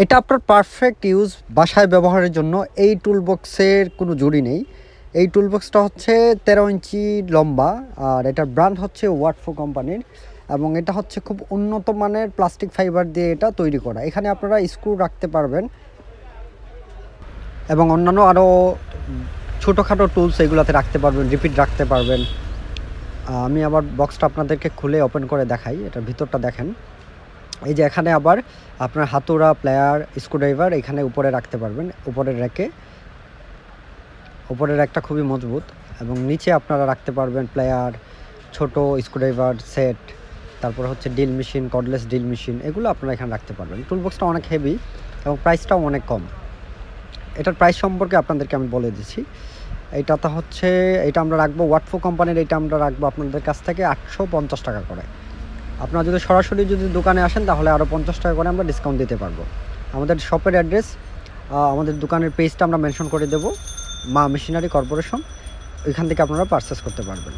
এটা আপনার perfect use বাসায় ব্যবহারের জন্য। এই টুলবক্সের কোনো জুড়ি নেই। এই টুলবক্সটা হচ্ছে 13 ইঞ্চি লম্বা, আর এটার ব্র্যান্ড হচ্ছে ওয়াটফো কোম্পানির, এবং এটা হচ্ছে খুব উন্নত মানের প্লাস্টিক ফাইবার দিয়ে এটা তৈরি করা। এখানে আপনারা স্ক্রু রাখতে পারবেন এবং অন্যান্য আরও ছোটোখাটো টুলস এগুলোতে রাখতে পারবেন, রিপিট রাখতে পারবেন। আমি আবার বক্সটা আপনাদেরকে খুলে ওপেন করে দেখাই, এটার ভিতরটা দেখেন। এই যে এখানে আবার আপনার হাতুড়া, প্লেয়ার, স্ক্রুড্রাইভার এখানে উপরে রাখতে পারবেন, উপরের র্যাকে। উপরের র্যাকটা খুবই মজবুত, এবং নিচে আপনারা রাখতে পারবেন প্লেয়ার, ছোট স্ক্রুড্রাইভার সেট, তারপর হচ্ছে drill machine, cordless drill machine, এগুলো আপনারা এখানে রাখতে পারবেন। টুলবক্সটা অনেক হেভি এবং প্রাইসটাও অনেক কম। এটার প্রাইস সম্পর্কে আপনাদেরকে আমি বলে দিচ্ছি। এইটাতে হচ্ছে, এটা আমরা রাখবো ওয়াটফো কোম্পানির, এটা আমরা রাখবো আপনাদের কাছ থেকে 850 টাকা করে। আপনারা যদি সরাসরি দোকানে আসেন তাহলে আরও 50 টাকা করে আমরা ডিসকাউন্ট দিতে পারবো। আমাদের শপের অ্যাড্রেস, আমাদের দোকানের পেজটা আমরা মেনশন করে দেবো, মা মেশিনারি কর্পোরেশন। ওইখান থেকে আপনারা পারচেস করতে পারবেন।